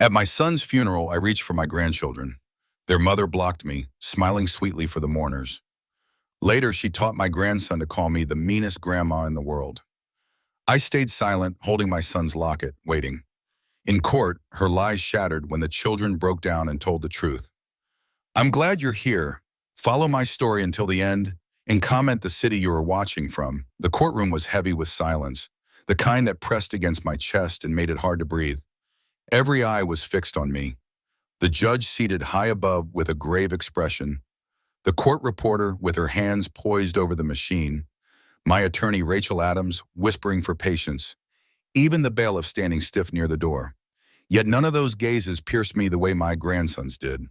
At my son's funeral, I reached for my grandchildren. Their mother blocked me, smiling sweetly for the mourners. Later, she taught my grandson to call me the meanest grandma in the world. I stayed silent, holding my son's locket, waiting. In court, her lies shattered when the children broke down and told the truth. I'm glad you're here. Follow my story until the end and comment the city you are watching from. The courtroom was heavy with silence, the kind that pressed against my chest and made it hard to breathe. Every eye was fixed on me. The judge seated high above with a grave expression, the court reporter with her hands poised over the machine, my attorney Rachel Adams whispering for patience, even the bailiff standing stiff near the door. Yet none of those gazes pierced me the way my grandson's did.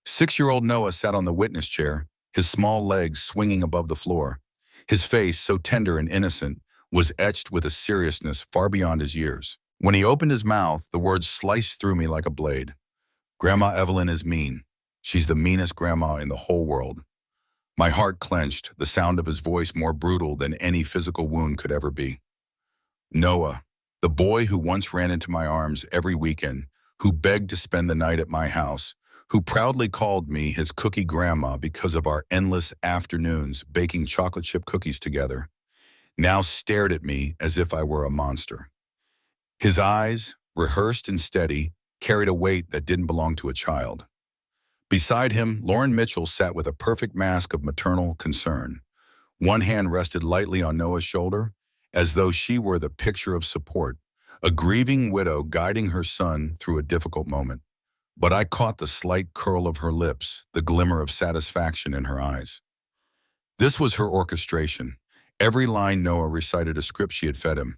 6-year-old Noah sat on the witness chair, his small legs swinging above the floor. His face, so tender and innocent, was etched with a seriousness far beyond his years. When he opened his mouth, the words sliced through me like a blade. Grandma Evelyn is mean. She's the meanest grandma in the whole world. My heart clenched, the sound of his voice more brutal than any physical wound could ever be. Noah, the boy who once ran into my arms every weekend, who begged to spend the night at my house, who proudly called me his cookie grandma because of our endless afternoons baking chocolate chip cookies together, now stared at me as if I were a monster. His eyes, rehearsed and steady, carried a weight that didn't belong to a child. Beside him, Lauren Mitchell sat with a perfect mask of maternal concern. One hand rested lightly on Noah's shoulder, as though she were the picture of support, a grieving widow guiding her son through a difficult moment. But I caught the slight curl of her lips, the glimmer of satisfaction in her eyes. This was her orchestration. Every line Noah recited a script she had fed him.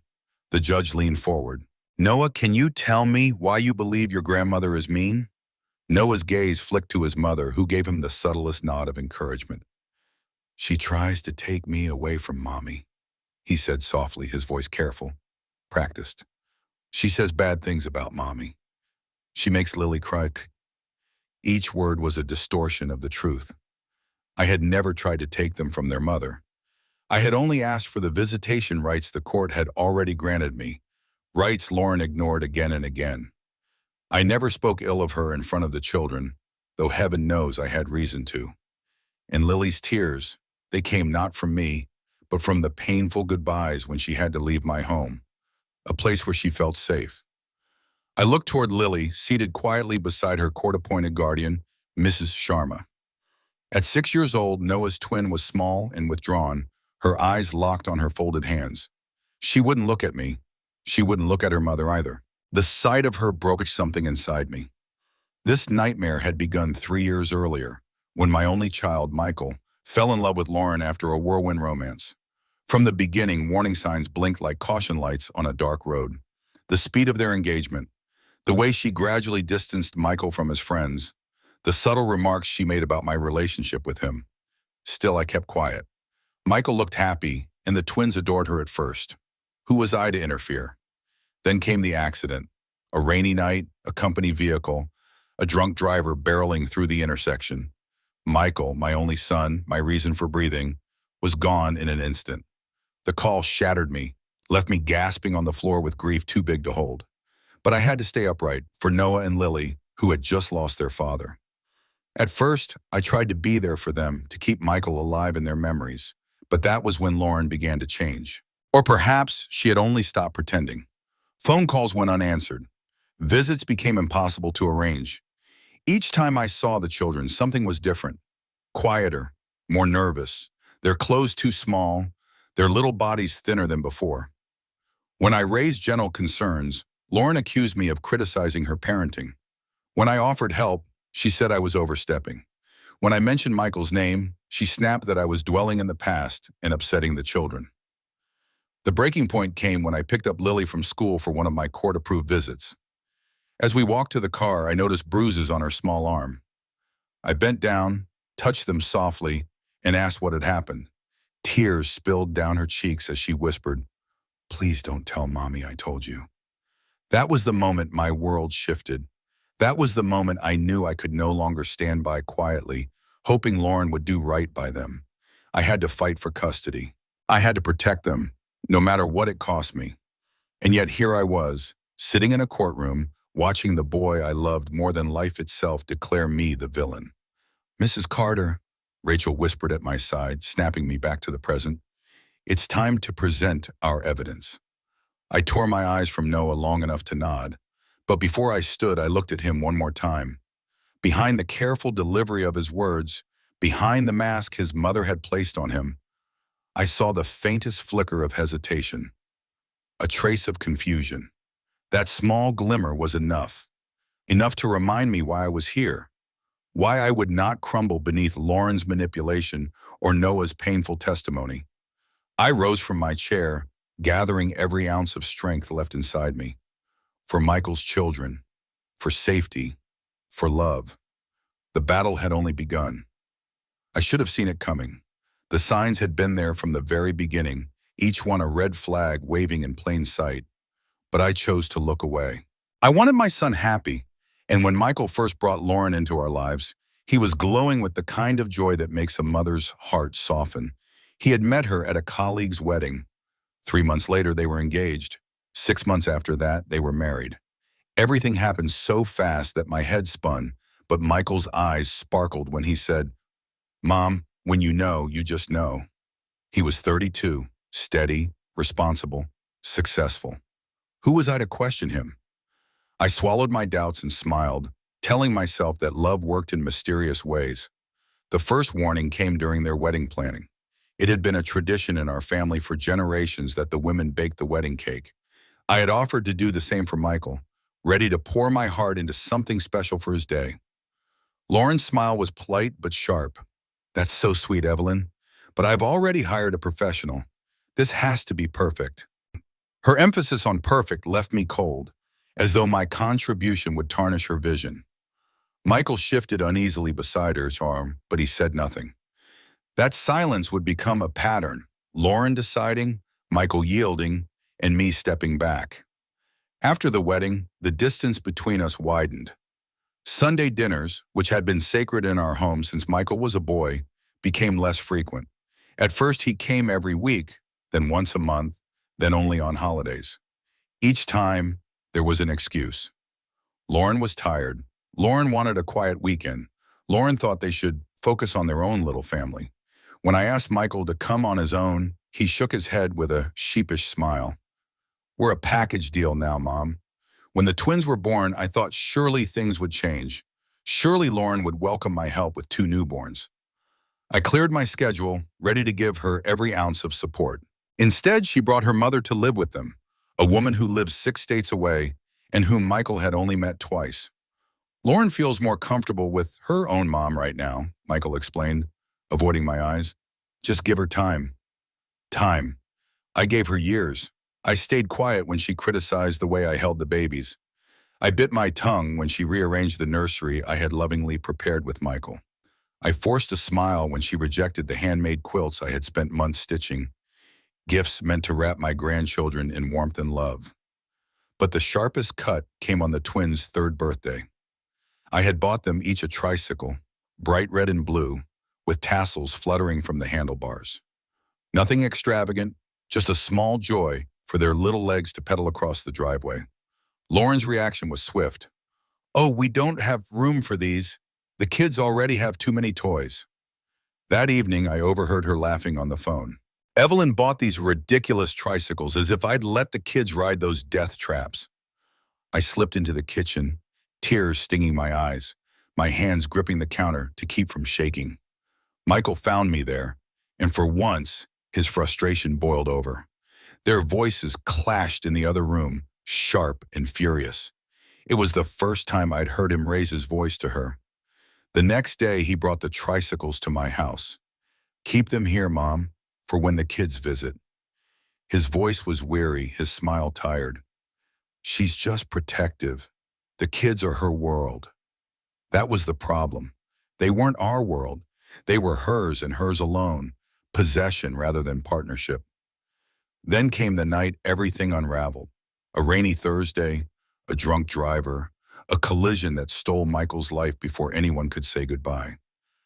The judge leaned forward. Noah, can you tell me why you believe your grandmother is mean? Noah's gaze flicked to his mother, who gave him the subtlest nod of encouragement. She tries to take me away from Mommy, he said softly, his voice careful, practiced. She says bad things about Mommy. She makes Lily cry. Each word was a distortion of the truth. I had never tried to take them from their mother. I had only asked for the visitation rights the court had already granted me, rights Lauren ignored again and again. I never spoke ill of her in front of the children, though heaven knows I had reason to. And Lily's tears, they came not from me, but from the painful goodbyes when she had to leave my home, a place where she felt safe. I looked toward Lily, seated quietly beside her court-appointed guardian, Mrs. Sharma. At 6 years old, Noah's twin was small and withdrawn, her eyes locked on her folded hands. She wouldn't look at me. She wouldn't look at her mother either. The sight of her broke something inside me. This nightmare had begun 3 years earlier, when my only child, Michael, fell in love with Lauren after a whirlwind romance. From the beginning, warning signs blinked like caution lights on a dark road. The speed of their engagement, the way she gradually distanced Michael from his friends, the subtle remarks she made about my relationship with him. Still, I kept quiet. Michael looked happy, and the twins adored her at first. Who was I to interfere? Then came the accident. A rainy night, a company vehicle, a drunk driver barreling through the intersection. Michael, my only son, my reason for breathing, was gone in an instant. The call shattered me, left me gasping on the floor with grief too big to hold. But I had to stay upright for Noah and Lily, who had just lost their father. At first, I tried to be there for them, to keep Michael alive in their memories, but that was when Lauren began to change. Or perhaps she had only stopped pretending. Phone calls went unanswered. Visits became impossible to arrange. Each time I saw the children, something was different. Quieter, more nervous, their clothes too small, their little bodies thinner than before. When I raised general concerns, Lauren accused me of criticizing her parenting. When I offered help, she said I was overstepping. When I mentioned Michael's name, she snapped that I was dwelling in the past and upsetting the children. The breaking point came when I picked up Lily from school for one of my court-approved visits. As we walked to the car, I noticed bruises on her small arm. I bent down, touched them softly, and asked what had happened. Tears spilled down her cheeks as she whispered, "Please don't tell Mommy I told you." That was the moment my world shifted. That was the moment I knew I could no longer stand by quietly, hoping Lauren would do right by them. I had to fight for custody. I had to protect them, no matter what it cost me. And yet here I was, sitting in a courtroom, watching the boy I loved more than life itself declare me the villain. "Mrs. Carter," Rachel whispered at my side, snapping me back to the present. "It's time to present our evidence." I tore my eyes from Noah long enough to nod, but before I stood, I looked at him one more time. Behind the careful delivery of his words, behind the mask his mother had placed on him, I saw the faintest flicker of hesitation, a trace of confusion. That small glimmer was enough to remind me why I was here, why I would not crumble beneath Lauren's manipulation or Noah's painful testimony. I rose from my chair, gathering every ounce of strength left inside me. For Michael's children, for safety, for love. The battle had only begun. I should have seen it coming. The signs had been there from the very beginning, each one a red flag waving in plain sight. But I chose to look away. I wanted my son happy, and when Michael first brought Lauren into our lives, he was glowing with the kind of joy that makes a mother's heart soften. He had met her at a colleague's wedding. 3 months later, they were engaged. 6 months after that, they were married. Everything happened so fast that my head spun, but Michael's eyes sparkled when he said, "Mom, when you know, you just know." He was 32, steady, responsible, successful. Who was I to question him? I swallowed my doubts and smiled, telling myself that love worked in mysterious ways. The first warning came during their wedding planning. It had been a tradition in our family for generations that the women baked the wedding cake. I had offered to do the same for Michael, ready to pour my heart into something special for his day. Lauren's smile was polite but sharp. "That's so sweet, Evelyn. But I've already hired a professional. This has to be perfect." Her emphasis on perfect left me cold, as though my contribution would tarnish her vision. Michael shifted uneasily beside her arm, but he said nothing. That silence would become a pattern, Lauren deciding, Michael yielding, and me stepping back. After the wedding, the distance between us widened. Sunday dinners, which had been sacred in our home since Michael was a boy, became less frequent. At first he came every week, then once a month, then only on holidays. Each time, there was an excuse. Lauren was tired. Lauren wanted a quiet weekend. Lauren thought they should focus on their own little family. When I asked Michael to come on his own, he shook his head with a sheepish smile. "We're a package deal now, Mom." When the twins were born, I thought surely things would change. Surely Lauren would welcome my help with 2 newborns. I cleared my schedule, ready to give her every ounce of support. Instead, she brought her mother to live with them, a woman who lived 6 states away and whom Michael had only met twice. "Lauren feels more comfortable with her own mom right now," Michael explained, avoiding my eyes. "Just give her time." Time. I gave her years. I stayed quiet when she criticized the way I held the babies. I bit my tongue when she rearranged the nursery I had lovingly prepared with Michael. I forced a smile when she rejected the handmade quilts I had spent months stitching, gifts meant to wrap my grandchildren in warmth and love. But the sharpest cut came on the twins' 3rd birthday. I had bought them each a tricycle, bright red and blue, with tassels fluttering from the handlebars. Nothing extravagant, just a small joy for their little legs to pedal across the driveway. Lauren's reaction was swift. "Oh, we don't have room for these. The kids already have too many toys." That evening, I overheard her laughing on the phone. "Evelyn bought these ridiculous tricycles as if I'd let the kids ride those death traps." I slipped into the kitchen, tears stinging my eyes, my hands gripping the counter to keep from shaking. Michael found me there, and for once, his frustration boiled over. Their voices clashed in the other room, sharp and furious. It was the first time I'd heard him raise his voice to her. The next day, he brought the tricycles to my house. "Keep them here, Mom, for when the kids visit." His voice was weary, his smile tired. "She's just protective. The kids are her world." That was the problem. They weren't our world. They were hers and hers alone, possession rather than partnership. Then came the night everything unraveled. A rainy Thursday, a drunk driver, a collision that stole Michael's life before anyone could say goodbye.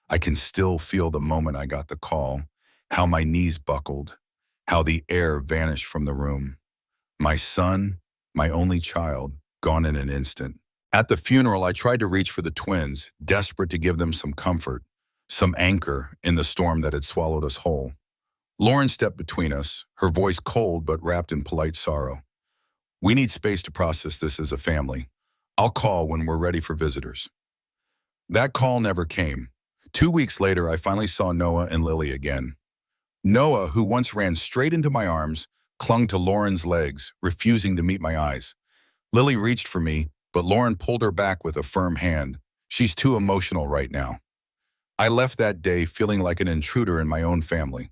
I can still feel the moment I got the call, how my knees buckled, how the air vanished from the room. My son, my only child, gone in an instant. At the funeral, I tried to reach for the twins, desperate to give them some comfort, some anchor in the storm that had swallowed us whole. Lauren stepped between us, her voice cold but wrapped in polite sorrow. We need space to process this as a family. I'll call when we're ready for visitors. That call never came. 2 weeks later, I finally saw Noah and Lily again. Noah, who once ran straight into my arms, clung to Lauren's legs, refusing to meet my eyes. Lily reached for me, but Lauren pulled her back with a firm hand. She's too emotional right now. I left that day feeling like an intruder in my own family.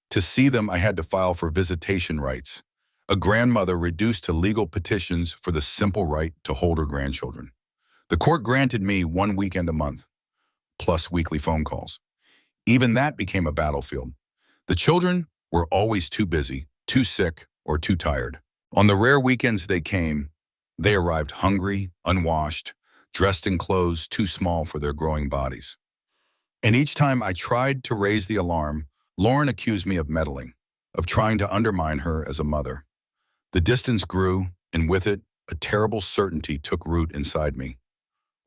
To see them, I had to file for visitation rights, a grandmother reduced to legal petitions for the simple right to hold her grandchildren. The court granted me 1 weekend a month, plus weekly phone calls. Even that became a battlefield. The children were always too busy, too sick, or too tired. On the rare weekends they came, they arrived hungry, unwashed, dressed in clothes too small for their growing bodies. And each time I tried to raise the alarm, Lauren accused me of meddling, of trying to undermine her as a mother. The distance grew, and with it, a terrible certainty took root inside me.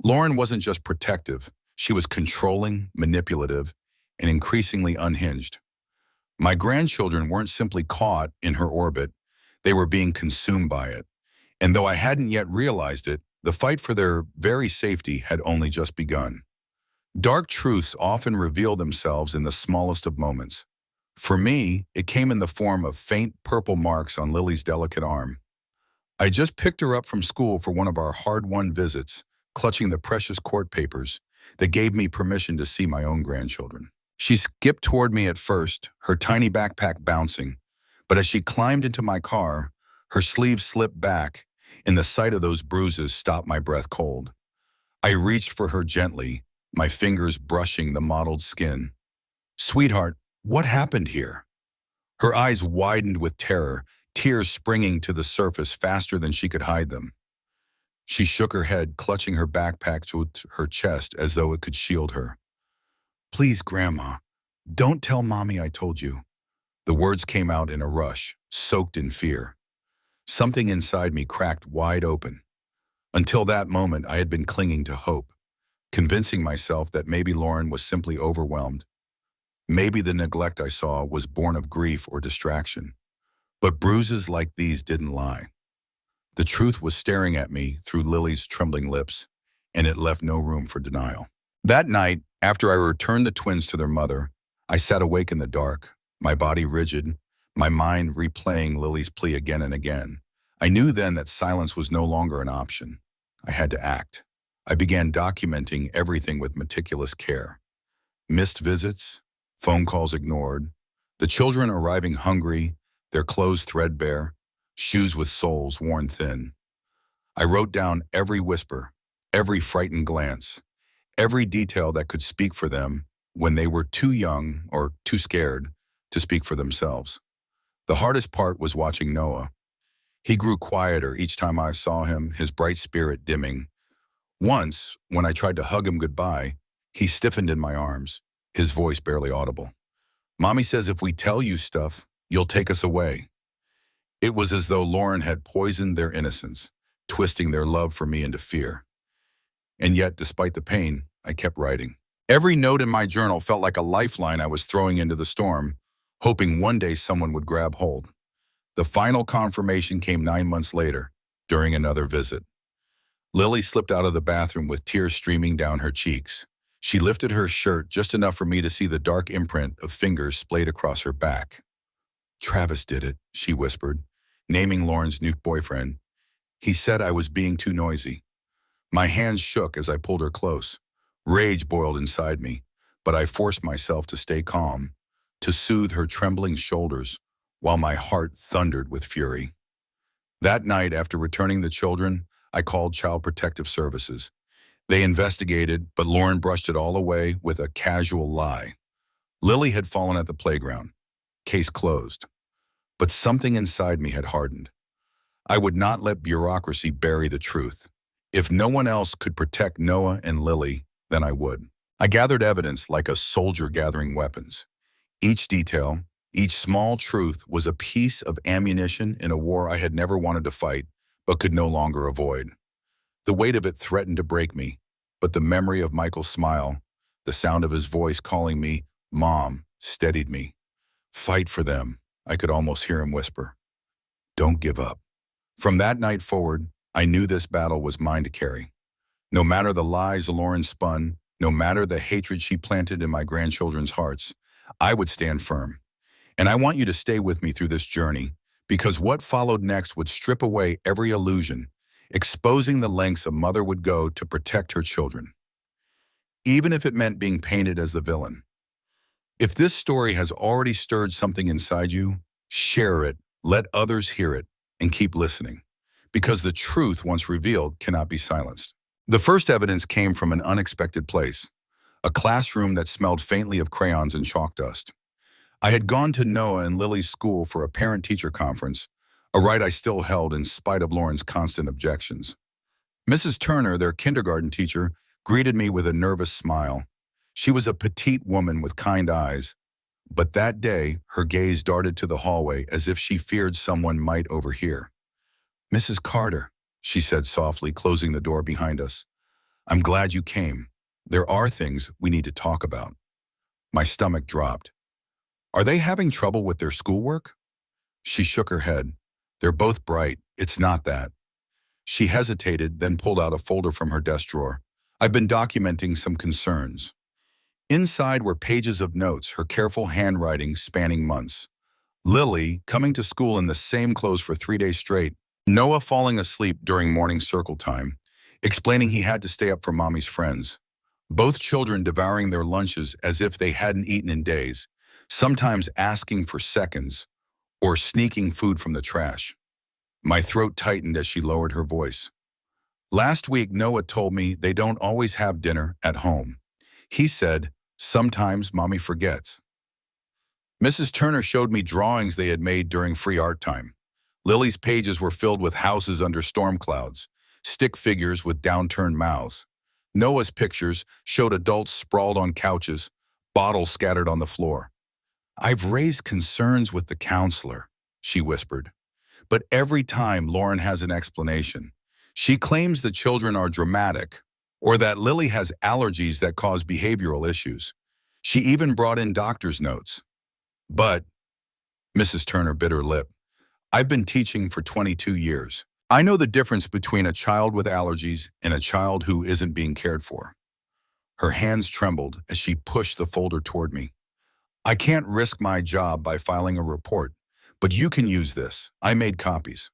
Lauren wasn't just protective, she was controlling, manipulative, and increasingly unhinged. My grandchildren weren't simply caught in her orbit, they were being consumed by it. And though I hadn't yet realized it, the fight for their very safety had only just begun. Dark truths often reveal themselves in the smallest of moments. For me, it came in the form of faint purple marks on Lily's delicate arm. I just picked her up from school for one of our hard-won visits, clutching the precious court papers that gave me permission to see my own grandchildren. She skipped toward me at first, her tiny backpack bouncing, but as she climbed into my car, her sleeve slipped back, and the sight of those bruises stopped my breath cold. I reached for her gently, my fingers brushing the mottled skin. "Sweetheart, what happened here?" Her eyes widened with terror, tears springing to the surface faster than she could hide them. She shook her head, clutching her backpack to her chest as though it could shield her. "Please, Grandma, don't tell Mommy I told you." The words came out in a rush, soaked in fear. Something inside me cracked wide open. Until that moment, I had been clinging to hope, convincing myself that maybe Lauren was simply overwhelmed. Maybe the neglect I saw was born of grief or distraction. But bruises like these didn't lie. The truth was staring at me through Lily's trembling lips, and it left no room for denial. That night, after I returned the twins to their mother, I sat awake in the dark, my body rigid, my mind replaying Lily's plea again and again. I knew then that silence was no longer an option. I had to act. I began documenting everything with meticulous care. Missed visits, phone calls ignored, the children arriving hungry, their clothes threadbare, shoes with soles worn thin. I wrote down every whisper, every frightened glance, every detail that could speak for them when they were too young or too scared to speak for themselves. The hardest part was watching Noah. He grew quieter each time I saw him, his bright spirit dimming. Once, when I tried to hug him goodbye, he stiffened in my arms, his voice barely audible. "Mommy says if we tell you stuff, you'll take us away." It was as though Lauren had poisoned their innocence, twisting their love for me into fear. And yet, despite the pain, I kept writing. Every note in my journal felt like a lifeline I was throwing into the storm, hoping one day someone would grab hold. The final confirmation came 9 months later, during another visit. Lily slipped out of the bathroom with tears streaming down her cheeks. She lifted her shirt just enough for me to see the dark imprint of fingers splayed across her back. "Travis did it," she whispered, naming Lauren's new boyfriend. "He said I was being too noisy." My hands shook as I pulled her close. Rage boiled inside me, but I forced myself to stay calm, to soothe her trembling shoulders, while my heart thundered with fury. That night, after returning the children, I called Child Protective Services. They investigated, but Lauren brushed it all away with a casual lie. Lily had fallen at the playground. Case closed. But something inside me had hardened. I would not let bureaucracy bury the truth. If no one else could protect Noah and Lily, then I would. I gathered evidence like a soldier gathering weapons. Each detail, each small truth was a piece of ammunition in a war I had never wanted to fight, but could no longer avoid. The weight of it threatened to break me, but the memory of Michael's smile, the sound of his voice calling me Mom, steadied me. Fight for them, I could almost hear him whisper. Don't give up. From that night forward, I knew this battle was mine to carry. No matter the lies Lauren spun, no matter the hatred she planted in my grandchildren's hearts, I would stand firm. And I want you to stay with me through this journey, because what followed next would strip away every illusion, exposing the lengths a mother would go to protect her children, even if it meant being painted as the villain. If this story has already stirred something inside you, share it, let others hear it, and keep listening, because the truth, once revealed, cannot be silenced. The first evidence came from an unexpected place, a classroom that smelled faintly of crayons and chalk dust. I had gone to Noah and Lily's school for a parent-teacher conference, a right I still held in spite of Lauren's constant objections. Mrs. Turner, their kindergarten teacher, greeted me with a nervous smile. She was a petite woman with kind eyes, but that day her gaze darted to the hallway as if she feared someone might overhear. Mrs. Carter, she said softly, closing the door behind us. I'm glad you came. There are things we need to talk about. My stomach dropped. Are they having trouble with their schoolwork? She shook her head. They're both bright. It's not that. She hesitated, then pulled out a folder from her desk drawer. I've been documenting some concerns. Inside were pages of notes, her careful handwriting spanning months. Lily coming to school in the same clothes for 3 days straight. Noah falling asleep during morning circle time, explaining he had to stay up for mommy's friends. Both children devouring their lunches as if they hadn't eaten in days, sometimes asking for seconds or sneaking food from the trash. My throat tightened as she lowered her voice. Last week, Noah told me they don't always have dinner at home. He said, sometimes mommy forgets. Mrs. Turner showed me drawings they had made during free art time. Lily's pages were filled with houses under storm clouds, stick figures with downturned mouths. Noah's pictures showed adults sprawled on couches, bottles scattered on the floor. I've raised concerns with the counselor, she whispered. But every time Lauren has an explanation. She claims the children are dramatic, or that Lily has allergies that cause behavioral issues. She even brought in doctor's notes. But, Mrs. Turner bit her lip, I've been teaching for 22 years. I know the difference between a child with allergies and a child who isn't being cared for. Her hands trembled as she pushed the folder toward me. I can't risk my job by filing a report, but you can use this. I made copies.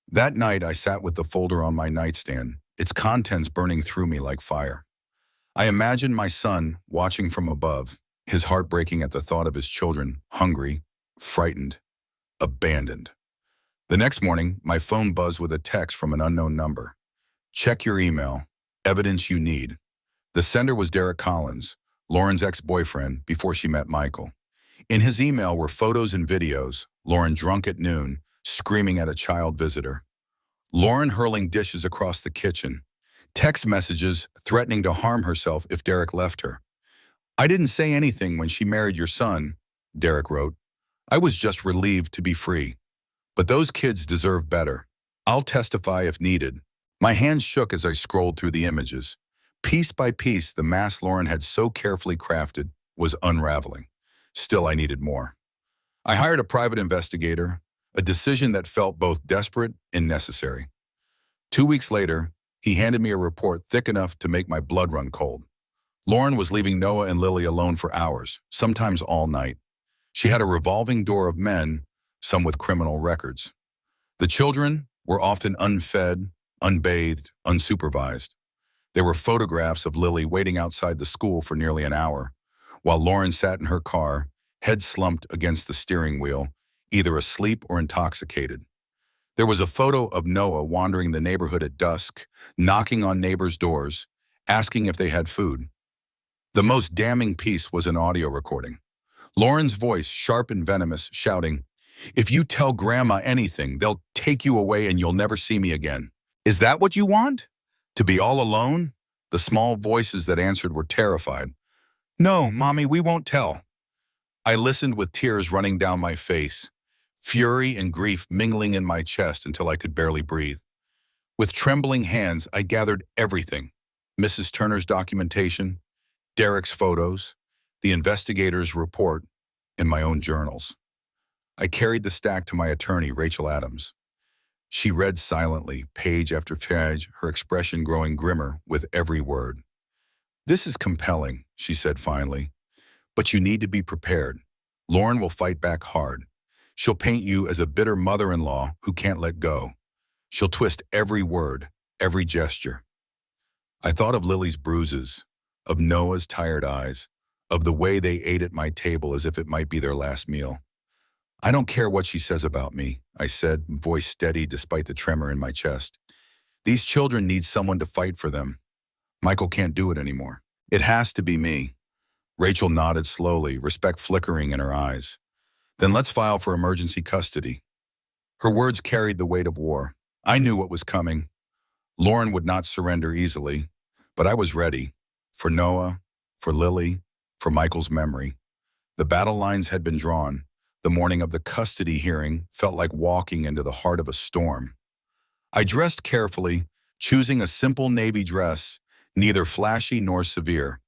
That night, I sat with the folder on my nightstand, its contents burning through me like fire. I imagined my son watching from above, his heart breaking at the thought of his children, hungry, frightened, abandoned. The next morning, my phone buzzed with a text from an unknown number. Check your email. Evidence you need. The sender was Derek Collins, Lauren's ex-boyfriend, before she met Michael. In his email were photos and videos, Lauren drunk at noon, screaming at a child visitor. Lauren hurling dishes across the kitchen. Text messages threatening to harm herself if Derek left her. I didn't say anything when she married your son, Derek wrote. I was just relieved to be free. But those kids deserve better. I'll testify if needed. My hands shook as I scrolled through the images. Piece by piece, the mask Lauren had so carefully crafted was unraveling. Still, I needed more. I hired a private investigator, a decision that felt both desperate and necessary. 2 weeks later, he handed me a report thick enough to make my blood run cold. Lauren was leaving Noah and Lily alone for hours, sometimes all night. She had a revolving door of men, some with criminal records. The children were often unfed, unbathed, unsupervised. There were photographs of Lily waiting outside the school for nearly an hour, while Lauren sat in her car, head slumped against the steering wheel, either asleep or intoxicated. There was a photo of Noah wandering the neighborhood at dusk, knocking on neighbors' doors, asking if they had food. The most damning piece was an audio recording. Lauren's voice, sharp and venomous, shouting, "If you tell Grandma anything, they'll take you away and you'll never see me again. Is that what you want? To be all alone?" The small voices that answered were terrified. "No, Mommy, we won't tell." I listened with tears running down my face, fury and grief mingling in my chest until I could barely breathe. With trembling hands, I gathered everything: Mrs. Turner's documentation, Derek's photos, the investigator's report, and my own journals. I carried the stack to my attorney, Rachel Adams. She read silently, page after page, her expression growing grimmer with every word. "This is compelling," she said finally, "but you need to be prepared. Lauren will fight back hard. She'll paint you as a bitter mother-in-law who can't let go. She'll twist every word, every gesture." I thought of Lily's bruises, of Noah's tired eyes, of the way they ate at my table as if it might be their last meal. "I don't care what she says about me," I said, voice steady despite the tremor in my chest. "These children need someone to fight for them. Michael can't do it anymore. It has to be me." Rachel nodded slowly, respect flickering in her eyes. "Then let's file for emergency custody." Her words carried the weight of war. I knew what was coming. Lauren would not surrender easily, but I was ready. For Noah, for Lily, for Michael's memory. The battle lines had been drawn. The morning of the custody hearing felt like walking into the heart of a storm. I dressed carefully, choosing a simple navy dress, neither flashy nor severe.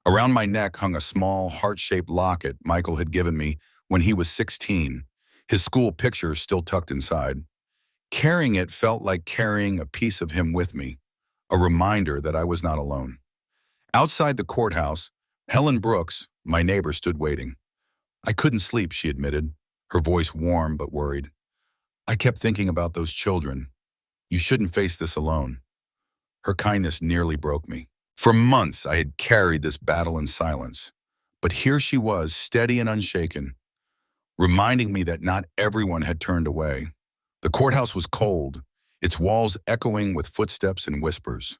Around my neck hung a small, heart-shaped locket Michael had given me when he was 16, his school picture still tucked inside. Carrying it felt like carrying a piece of him with me, a reminder that I was not alone. Outside the courthouse, Helen Brooks, my neighbor, stood waiting. "I couldn't sleep," she admitted, her voice warm but worried. "I kept thinking about those children. You shouldn't face this alone." Her kindness nearly broke me. For months, I had carried this battle in silence. But here she was, steady and unshaken, reminding me that not everyone had turned away. The courthouse was cold, its walls echoing with footsteps and whispers.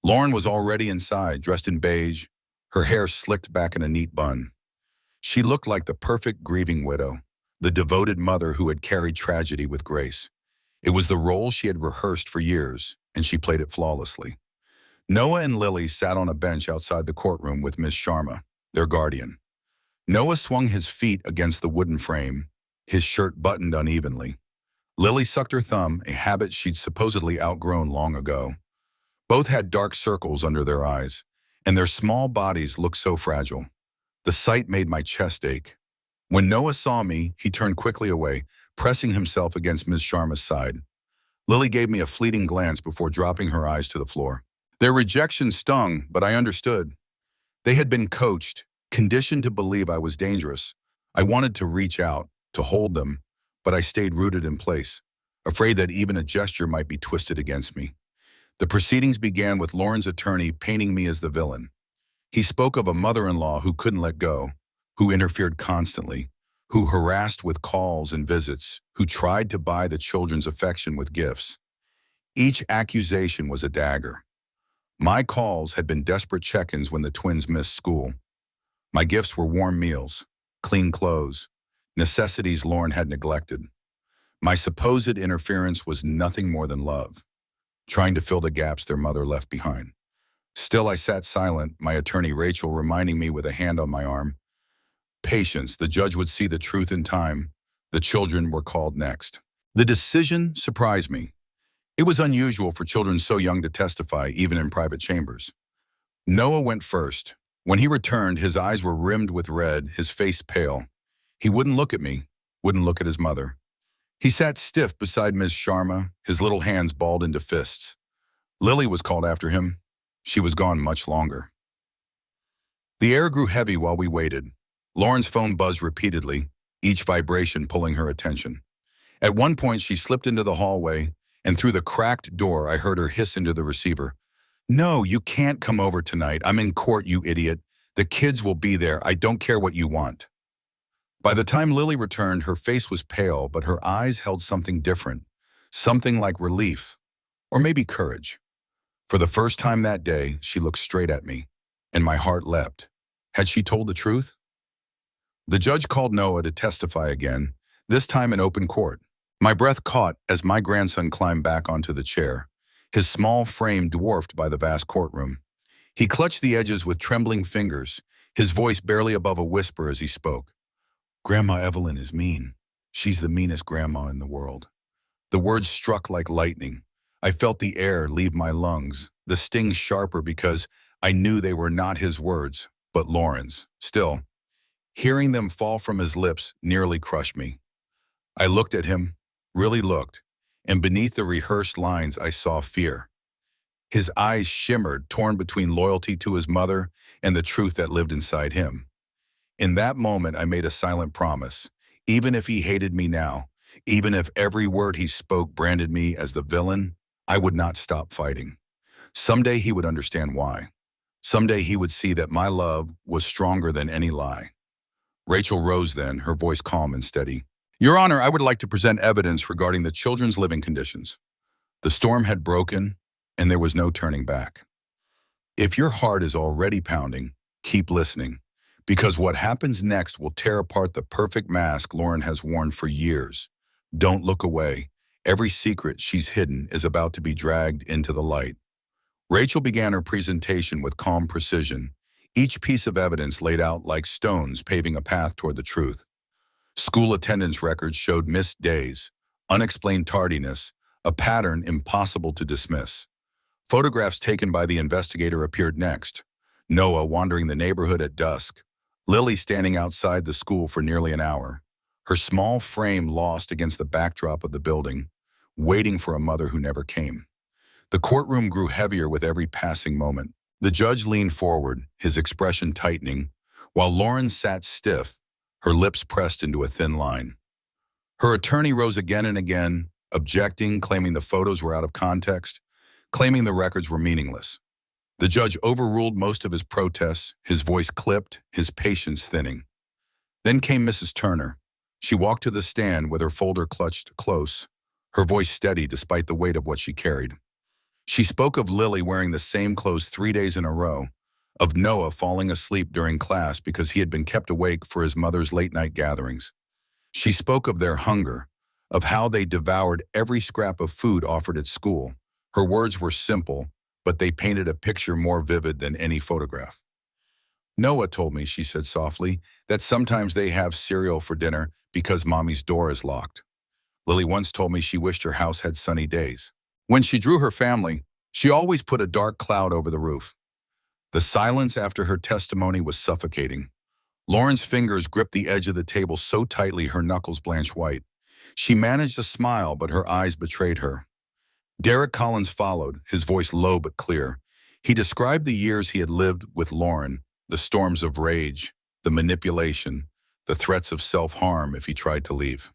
Lauren was already inside, dressed in beige, her hair slicked back in a neat bun. She looked like the perfect grieving widow, the devoted mother who had carried tragedy with grace. It was the role she had rehearsed for years, and she played it flawlessly. Noah and Lily sat on a bench outside the courtroom with Miss Sharma, their guardian. Noah swung his feet against the wooden frame, his shirt buttoned unevenly. Lily sucked her thumb, a habit she'd supposedly outgrown long ago. Both had dark circles under their eyes, and their small bodies looked so fragile. The sight made my chest ache. When Noah saw me, he turned quickly away, pressing himself against Ms. Sharma's side. Lily gave me a fleeting glance before dropping her eyes to the floor. Their rejection stung, but I understood. They had been coached, conditioned to believe I was dangerous. I wanted to reach out, to hold them, but I stayed rooted in place, afraid that even a gesture might be twisted against me. The proceedings began with Lauren's attorney painting me as the villain. He spoke of a mother-in-law who couldn't let go, who interfered constantly, who harassed with calls and visits, who tried to buy the children's affection with gifts. Each accusation was a dagger. My calls had been desperate check-ins when the twins missed school. My gifts were warm meals, clean clothes, necessities Lauren had neglected. My supposed interference was nothing more than love, trying to fill the gaps their mother left behind. Still, I sat silent, my attorney Rachel reminding me with a hand on my arm. Patience, the judge would see the truth in time. The children were called next. The decision surprised me. It was unusual for children so young to testify, even in private chambers. Noah went first. When he returned, his eyes were rimmed with red, his face pale. He wouldn't look at me, wouldn't look at his mother. He sat stiff beside Ms. Sharma, his little hands balled into fists. Lily was called after him. She was gone much longer. The air grew heavy while we waited. Lauren's phone buzzed repeatedly, each vibration pulling her attention. At one point, she slipped into the hallway, and through the cracked door, I heard her hiss into the receiver. "No, you can't come over tonight. I'm in court, you idiot. The kids will be there. I don't care what you want." By the time Lily returned, her face was pale, but her eyes held something different, something like relief, or maybe courage. For the first time that day, she looked straight at me, and my heart leapt. Had she told the truth? The judge called Noah to testify again, this time in open court. My breath caught as my grandson climbed back onto the chair, his small frame dwarfed by the vast courtroom. He clutched the edges with trembling fingers, his voice barely above a whisper as he spoke. "Grandma Evelyn is mean. She's the meanest grandma in the world." The words struck like lightning, I felt the air leave my lungs, the sting sharper because I knew they were not his words, but Lauren's. Still, hearing them fall from his lips nearly crushed me. I looked at him, really looked, and beneath the rehearsed lines I saw fear. His eyes shimmered, torn between loyalty to his mother and the truth that lived inside him. In that moment, I made a silent promise. Even if he hated me now, even if every word he spoke branded me as the villain, I would not stop fighting. Someday he would understand why. Someday he would see that my love was stronger than any lie. Rachel rose then, her voice calm and steady. Your Honor, I would like to present evidence regarding the children's living conditions. The storm had broken, and there was no turning back. If your heart is already pounding, keep listening, because what happens next will tear apart the perfect mask Lauren has worn for years. Don't look away. Every secret she's hidden is about to be dragged into the light. Rachel began her presentation with calm precision, each piece of evidence laid out like stones paving a path toward the truth. School attendance records showed missed days, unexplained tardiness, a pattern impossible to dismiss. Photographs taken by the investigator appeared next. Noah wandering the neighborhood at dusk, Lily standing outside the school for nearly an hour, her small frame lost against the backdrop of the building, waiting for a mother who never came. The courtroom grew heavier with every passing moment. The judge leaned forward, his expression tightening, while Lauren sat stiff, her lips pressed into a thin line. Her attorney rose again and again, objecting, claiming the photos were out of context, claiming the records were meaningless. The judge overruled most of his protests, his voice clipped, his patience thinning. Then came Mrs. Turner. She walked to the stand with her folder clutched close, her voice steady despite the weight of what she carried. She spoke of Lily wearing the same clothes 3 days in a row, of Noah falling asleep during class because he had been kept awake for his mother's late-night gatherings. She spoke of their hunger, of how they devoured every scrap of food offered at school. Her words were simple, but they painted a picture more vivid than any photograph. Noah told me, she said softly, that sometimes they have cereal for dinner because mommy's door is locked. Lily once told me she wished her house had sunny days. When she drew her family, she always put a dark cloud over the roof. The silence after her testimony was suffocating. Lauren's fingers gripped the edge of the table so tightly her knuckles blanched white. She managed a smile, but her eyes betrayed her. Derek Collins followed, his voice low but clear. He described the years he had lived with Lauren, the storms of rage, the manipulation, the threats of self-harm if he tried to leave.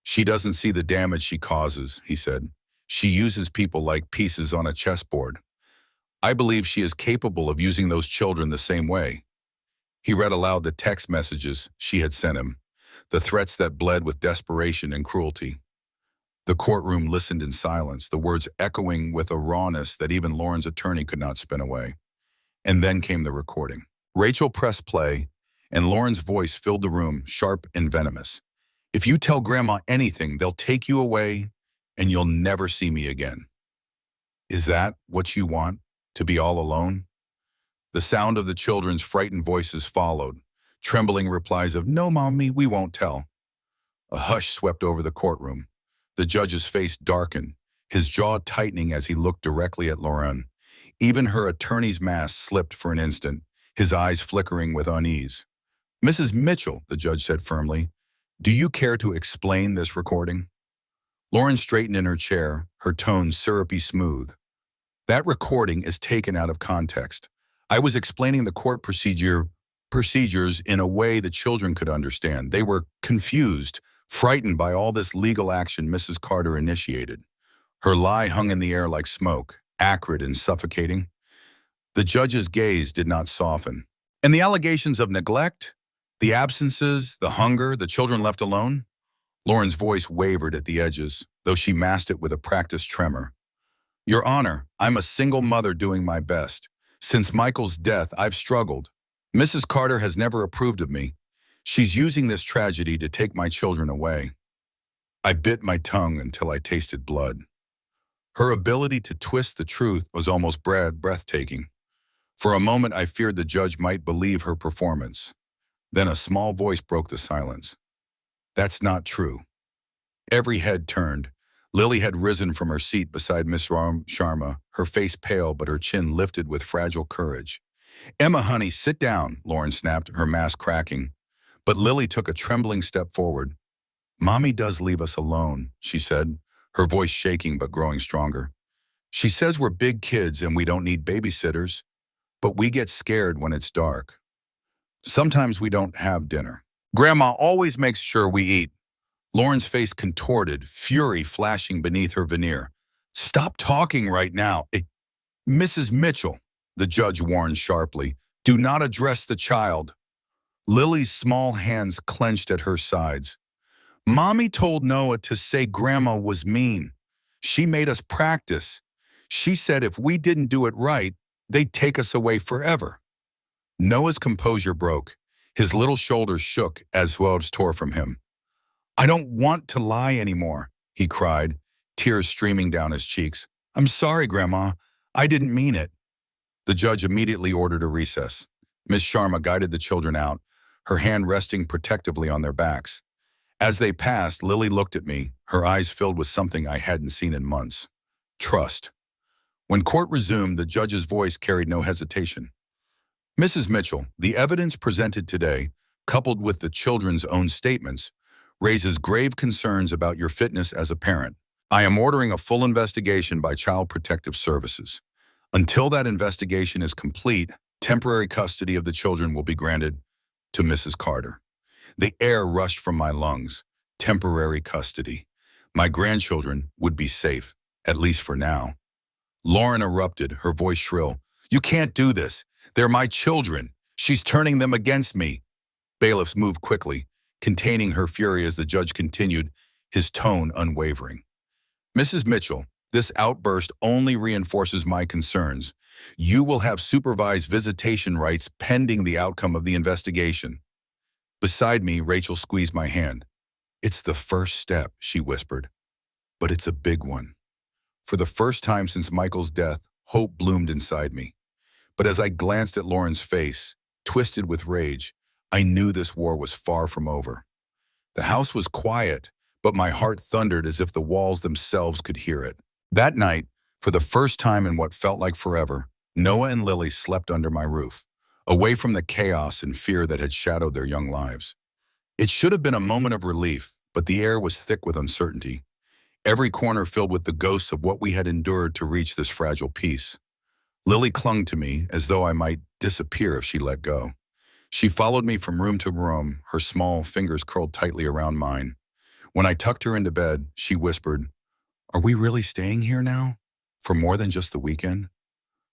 She doesn't see the damage she causes, he said. She uses people like pieces on a chessboard. I believe she is capable of using those children the same way. He read aloud the text messages she had sent him, the threats that bled with desperation and cruelty. The courtroom listened in silence, the words echoing with a rawness that even Lauren's attorney could not spin away. And then came the recording. Rachel pressed play, and Lauren's voice filled the room, sharp and venomous. If you tell Grandma anything, they'll take you away, and you'll never see me again. Is that what you want, to be all alone? The sound of the children's frightened voices followed, trembling replies of, "No, Mommy, we won't tell." A hush swept over the courtroom. The judge's face darkened, his jaw tightening as he looked directly at Lauren. Even her attorney's mask slipped for an instant, his eyes flickering with unease. "Mrs. Mitchell," the judge said firmly, "do you care to explain this recording?" Lauren straightened in her chair, her tone syrupy smooth. "That recording is taken out of context. I was explaining the court procedures in a way the children could understand. They were confused, frightened by all this legal action Mrs. Carter initiated. Her lie hung in the air like smoke, acrid and suffocating. The judge's gaze did not soften. And the allegations of neglect, the absences, the hunger, the children left alone? Lauren's voice wavered at the edges, though she masked it with a practiced tremor. "Your Honor, I'm a single mother doing my best. Since Michael's death, I've struggled. Mrs. Carter has never approved of me. She's using this tragedy to take my children away." I bit my tongue until I tasted blood. Her ability to twist the truth was almost breathtaking. For a moment, I feared the judge might believe her performance. Then a small voice broke the silence. "That's not true." Every head turned. Lily had risen from her seat beside Miss Sharma, her face pale but her chin lifted with fragile courage. "Emma, honey, sit down," Lauren snapped, her mask cracking. But Lily took a trembling step forward. "Mommy does leave us alone," she said, her voice shaking but growing stronger. "She says we're big kids and we don't need babysitters, but we get scared when it's dark. Sometimes we don't have dinner. Grandma always makes sure we eat." Lauren's face contorted, fury flashing beneath her veneer. "Stop talking right now. Mrs. Mitchell," the judge warned sharply, "do not address the child." Lily's small hands clenched at her sides. "Mommy told Noah to say Grandma was mean. She made us practice. She said if we didn't do it right, they'd take us away forever." Noah's composure broke. His little shoulders shook as words tore from him. "I don't want to lie anymore," he cried, tears streaming down his cheeks. "I'm sorry, Grandma. I didn't mean it." The judge immediately ordered a recess. Miss Sharma guided the children out, her hand resting protectively on their backs. As they passed, Lily looked at me, her eyes filled with something I hadn't seen in months. Trust. When court resumed, the judge's voice carried no hesitation. "Mrs. Mitchell, the evidence presented today, coupled with the children's own statements, raises grave concerns about your fitness as a parent. I am ordering a full investigation by Child Protective Services. Until that investigation is complete, temporary custody of the children will be granted to Mrs. Carter." The air rushed from my lungs. Temporary custody. My grandchildren would be safe, at least for now. Lauren erupted, her voice shrill. "You can't do this. They're my children. She's turning them against me." Bailiffs moved quickly, containing her fury as the judge continued, his tone unwavering. "Mrs. Mitchell, this outburst only reinforces my concerns. You will have supervised visitation rights pending the outcome of the investigation." Beside me, Rachel squeezed my hand. "It's the first step," she whispered, "but it's a big one." For the first time since Michael's death, hope bloomed inside me. But as I glanced at Lauren's face, twisted with rage, I knew this war was far from over. The house was quiet, but my heart thundered as if the walls themselves could hear it. That night, for the first time in what felt like forever, Noah and Lily slept under my roof, away from the chaos and fear that had shadowed their young lives. It should have been a moment of relief, but the air was thick with uncertainty, every corner filled with the ghosts of what we had endured to reach this fragile peace. Lily clung to me as though I might disappear if she let go. She followed me from room to room, her small fingers curled tightly around mine. When I tucked her into bed, she whispered, "Are we really staying here now? For more than just the weekend?"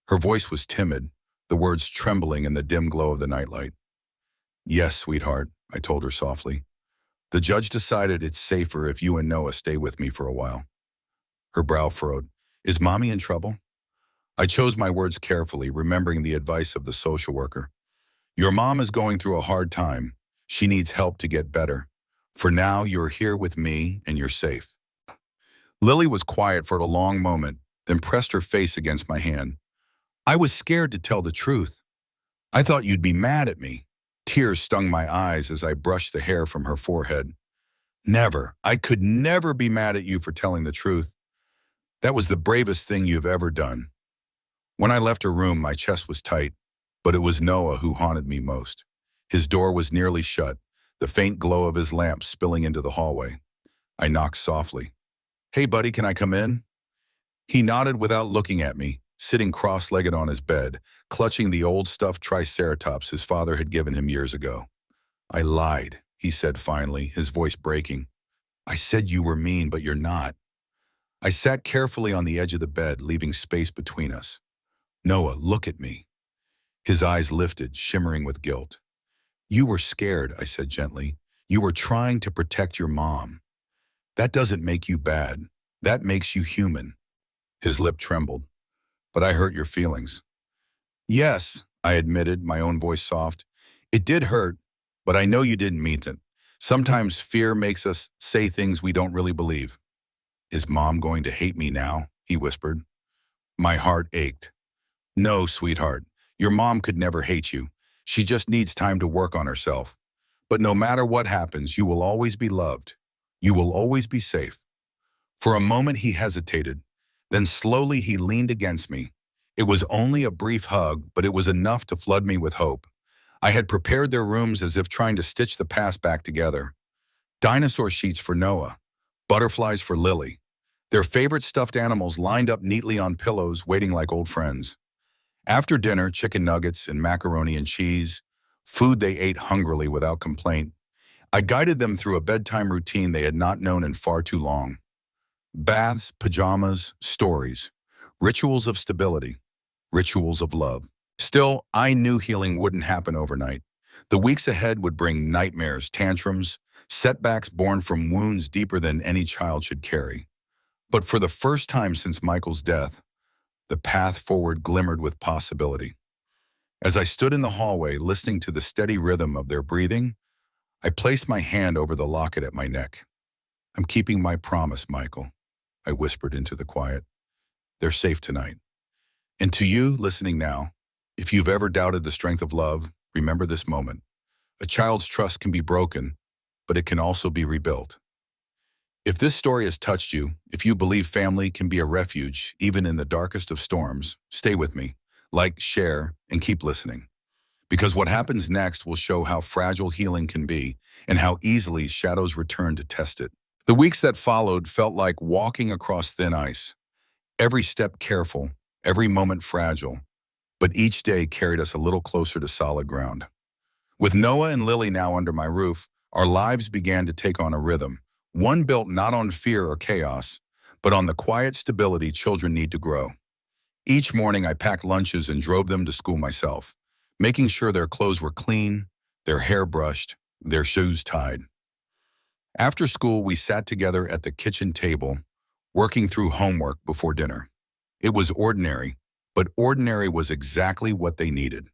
Her voice was timid, the words trembling in the dim glow of the nightlight. "Yes, sweetheart," I told her softly. "The judge decided it's safer if you and Noah stay with me for a while." Her brow furrowed. "Is Mommy in trouble?" I chose my words carefully, remembering the advice of the social worker. "Your mom is going through a hard time. She needs help to get better. For now, you're here with me and you're safe." Lily was quiet for a long moment, then pressed her face against my hand. "I was scared to tell the truth. I thought you'd be mad at me." Tears stung my eyes as I brushed the hair from her forehead. "Never. I could never be mad at you for telling the truth. That was the bravest thing you've ever done." When I left her room, my chest was tight, but it was Noah who haunted me most. His door was nearly shut, the faint glow of his lamp spilling into the hallway. I knocked softly. "Hey, buddy, can I come in?" He nodded without looking at me, sitting cross-legged on his bed, clutching the old stuffed triceratops his father had given him years ago. "I lied," he said finally, his voice breaking. "I said you were mean, but you're not." I sat carefully on the edge of the bed, leaving space between us. "Noah, look at me." His eyes lifted, shimmering with guilt. "You were scared," I said gently. "You were trying to protect your mom. That doesn't make you bad. That makes you human." His lip trembled. "But I hurt your feelings." "Yes," I admitted, my own voice soft. "It did hurt, but I know you didn't mean it. Sometimes fear makes us say things we don't really believe." "Is Mom going to hate me now?" he whispered. My heart ached. "No, sweetheart. Your mom could never hate you. She just needs time to work on herself. But no matter what happens, you will always be loved. You will always be safe." For a moment he hesitated. Then slowly he leaned against me. It was only a brief hug, but it was enough to flood me with hope. I had prepared their rooms as if trying to stitch the past back together. Dinosaur sheets for Noah, butterflies for Lily. Their favorite stuffed animals lined up neatly on pillows, waiting like old friends. After dinner, chicken nuggets and macaroni and cheese, food they ate hungrily without complaint. I guided them through a bedtime routine they had not known in far too long. Baths, pajamas, stories, rituals of stability, rituals of love. Still, I knew healing wouldn't happen overnight. The weeks ahead would bring nightmares, tantrums, setbacks born from wounds deeper than any child should carry. But for the first time since Michael's death, the path forward glimmered with possibility. As I stood in the hallway listening to the steady rhythm of their breathing, I placed my hand over the locket at my neck. "I'm keeping my promise, Michael," I whispered into the quiet. "They're safe tonight." And to you, listening now, if you've ever doubted the strength of love, remember this moment. A child's trust can be broken, but it can also be rebuilt. If this story has touched you, if you believe family can be a refuge, even in the darkest of storms, stay with me. Like, share, and keep listening. Because what happens next will show how fragile healing can be and how easily shadows return to test it. The weeks that followed felt like walking across thin ice. Every step careful, every moment fragile, but each day carried us a little closer to solid ground. With Noah and Lily now under my roof, our lives began to take on a rhythm, one built not on fear or chaos, but on the quiet stability children need to grow. Each morning I packed lunches and drove them to school myself, making sure their clothes were clean, their hair brushed, their shoes tied. After school, we sat together at the kitchen table, working through homework before dinner. It was ordinary, but ordinary was exactly what they needed.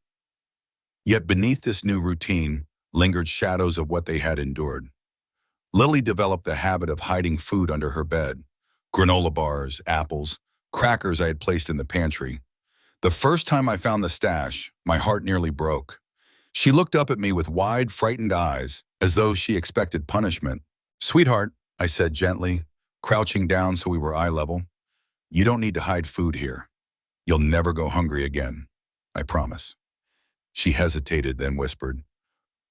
Yet beneath this new routine lingered shadows of what they had endured. Lily developed the habit of hiding food under her bed, granola bars, apples, crackers I had placed in the pantry. The first time I found the stash, my heart nearly broke. She looked up at me with wide, frightened eyes, as though she expected punishment. "Sweetheart," I said gently, crouching down so we were eye level, "you don't need to hide food here. You'll never go hungry again. I promise." She hesitated, then whispered,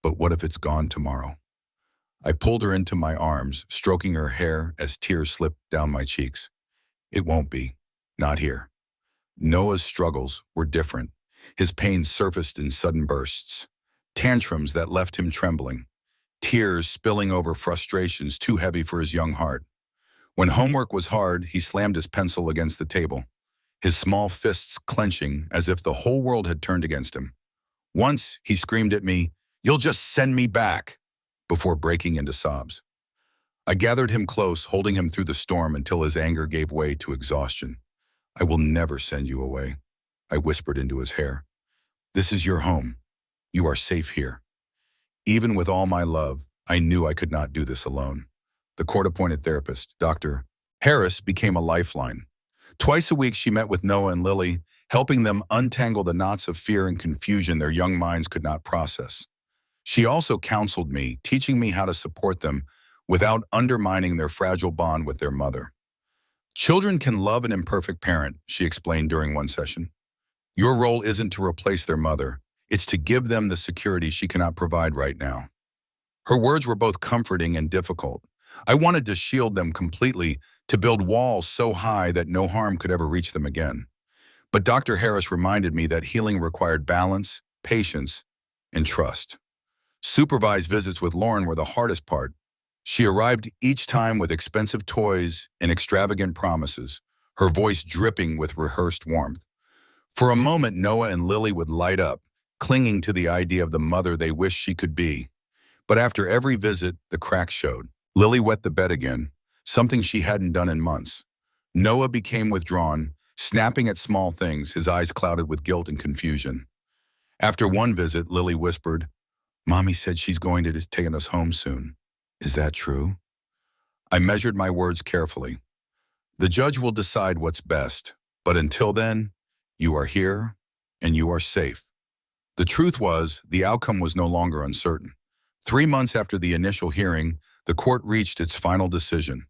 "But what if it's gone tomorrow?" I pulled her into my arms, stroking her hair as tears slipped down my cheeks. "It won't be. Not here." Noah's struggles were different. His pain surfaced in sudden bursts, tantrums that left him trembling, tears spilling over frustrations too heavy for his young heart. When homework was hard, he slammed his pencil against the table, his small fists clenching as if the whole world had turned against him. Once, he screamed at me, "You'll just send me back," before breaking into sobs. I gathered him close, holding him through the storm until his anger gave way to exhaustion. "I will never send you away," I whispered into his hair. "This is your home. You are safe here." Even with all my love, I knew I could not do this alone. The court-appointed therapist, Dr. Harris, became a lifeline. Twice a week, she met with Noah and Lily, helping them untangle the knots of fear and confusion their young minds could not process. She also counseled me, teaching me how to support them without undermining their fragile bond with their mother. "Children can love an imperfect parent," she explained during one session. "Your role isn't to replace their mother. It's to give them the security she cannot provide right now." Her words were both comforting and difficult. I wanted to shield them completely, to build walls so high that no harm could ever reach them again. But Dr. Harris reminded me that healing required balance, patience, and trust. Supervised visits with Lauren were the hardest part. She arrived each time with expensive toys and extravagant promises, her voice dripping with rehearsed warmth. For a moment, Noah and Lily would light up, clinging to the idea of the mother they wished she could be. But after every visit, the cracks showed. Lily wet the bed again, something she hadn't done in months. Noah became withdrawn, snapping at small things, his eyes clouded with guilt and confusion. After one visit, Lily whispered, "Mommy said she's going to take us home soon. Is that true?" I measured my words carefully. The judge will decide what's best, but until then, you are here and you are safe. The truth was, the outcome was no longer uncertain. 3 months after the initial hearing, the court reached its final decision.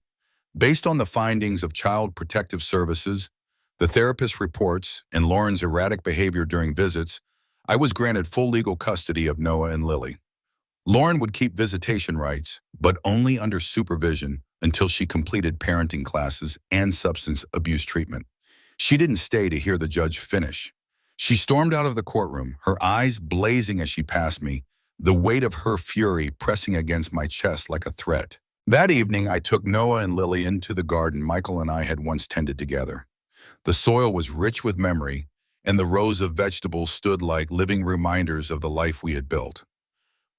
Based on the findings of Child Protective Services, the therapist reports, and Lauren's erratic behavior during visits, I was granted full legal custody of Noah and Lily. Lauren would keep visitation rights, but only under supervision until she completed parenting classes and substance abuse treatment. She didn't stay to hear the judge finish. She stormed out of the courtroom, her eyes blazing as she passed me, the weight of her fury pressing against my chest like a threat. That evening, I took Noah and Lily into the garden Michael and I had once tended together. The soil was rich with memory, and the rows of vegetables stood like living reminders of the life we had built.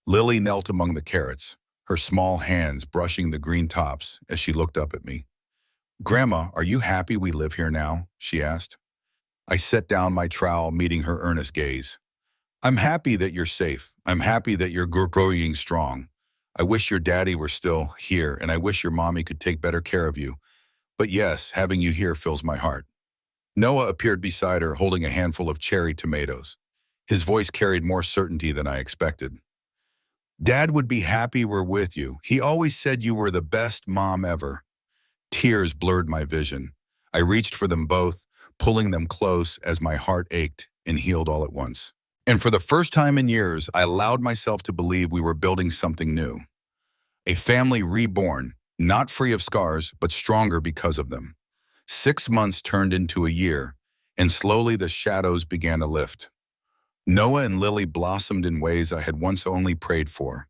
Lily knelt among the carrots, her small hands brushing the green tops as she looked up at me. "Grandma, are you happy we live here now?" she asked. I set down my trowel, meeting her earnest gaze. "I'm happy that you're safe. I'm happy that you're growing strong. I wish your daddy were still here, and I wish your mommy could take better care of you. But yes, having you here fills my heart." Noah appeared beside her, holding a handful of cherry tomatoes. His voice carried more certainty than I expected. "Dad would be happy we're with you. He always said you were the best mom ever." Tears blurred my vision. I reached for them both, pulling them close as my heart ached and healed all at once. And for the first time in years, I allowed myself to believe we were building something new. A family reborn, not free of scars, but stronger because of them. 6 months turned into a year, and slowly the shadows began to lift. Noah and Lily blossomed in ways I had once only prayed for.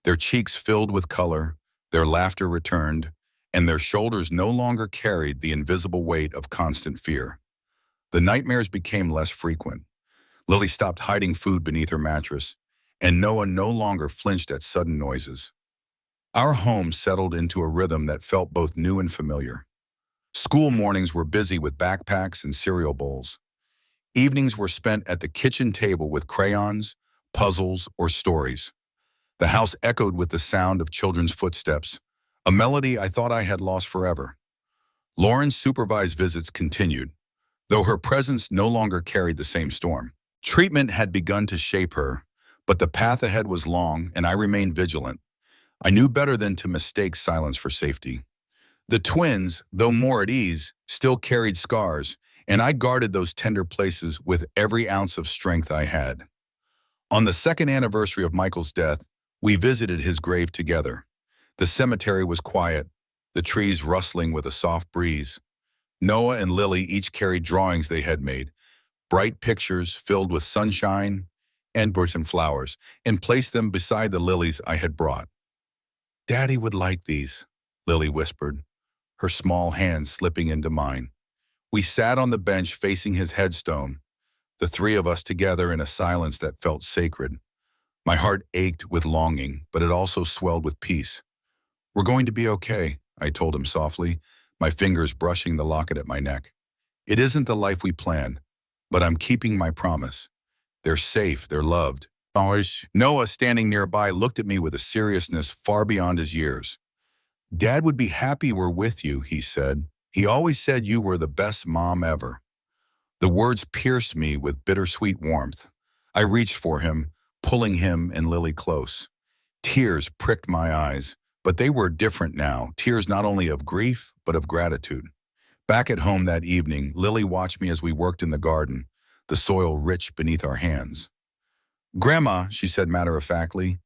Their cheeks filled with color, their laughter returned, and their shoulders no longer carried the invisible weight of constant fear. The nightmares became less frequent. Lily stopped hiding food beneath her mattress, and Noah no longer flinched at sudden noises. Our home settled into a rhythm that felt both new and familiar. School mornings were busy with backpacks and cereal bowls. Evenings were spent at the kitchen table with crayons, puzzles, or stories. The house echoed with the sound of children's footsteps, a melody I thought I had lost forever. Lauren's supervised visits continued, though her presence no longer carried the same storm. Treatment had begun to shape her, but the path ahead was long, and I remained vigilant. I knew better than to mistake silence for safety. The twins, though more at ease, still carried scars, and I guarded those tender places with every ounce of strength I had. On the second anniversary of Michael's death, we visited his grave together. The cemetery was quiet, the trees rustling with a soft breeze. Noah and Lily each carried drawings they had made, bright pictures filled with sunshine and birds and flowers, and placed them beside the lilies I had brought. "Daddy would like these," Lily whispered, her small hands slipping into mine. We sat on the bench facing his headstone, the three of us together in a silence that felt sacred. My heart ached with longing, but it also swelled with peace. "We're going to be okay," I told him softly, my fingers brushing the locket at my neck. "It isn't the life we planned, but I'm keeping my promise. They're safe, they're loved." Noah, standing nearby, looked at me with a seriousness far beyond his years. "Dad would be happy we're with you," he said. "He always said you were the best mom ever." The words pierced me with bittersweet warmth. I reached for him, pulling him and Lily close. Tears pricked my eyes, but they were different now, tears not only of grief, but of gratitude. Back at home that evening, Lily watched me as we worked in the garden, the soil rich beneath our hands. "Grandma," she said matter-of-factly,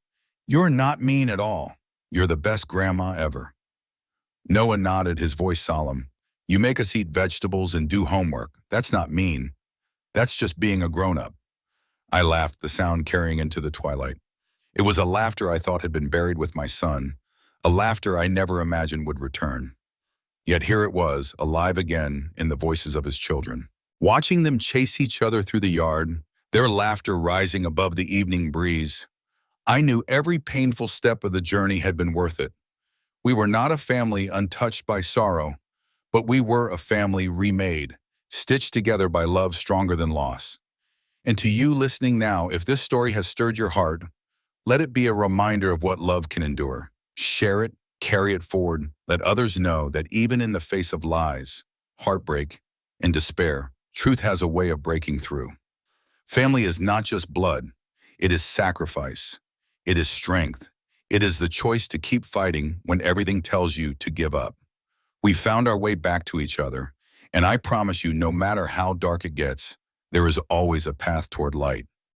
"you're not mean at all. You're the best grandma ever." Noah nodded, his voice solemn. "You make us eat vegetables and do homework. That's not mean. That's just being a grown-up." I laughed, the sound carrying into the twilight. It was a laughter I thought had been buried with my son, a laughter I never imagined would return. Yet here it was, alive again in the voices of his children. Watching them chase each other through the yard, their laughter rising above the evening breeze, I knew every painful step of the journey had been worth it. We were not a family untouched by sorrow, but we were a family remade, stitched together by love stronger than loss. And to you listening now, if this story has stirred your heart, let it be a reminder of what love can endure. Share it, carry it forward, let others know that even in the face of lies, heartbreak, and despair, truth has a way of breaking through. Family is not just blood, it is sacrifice, it is strength, it is the choice to keep fighting when everything tells you to give up. We found our way back to each other, and I promise you, no matter how dark it gets, there is always a path toward light.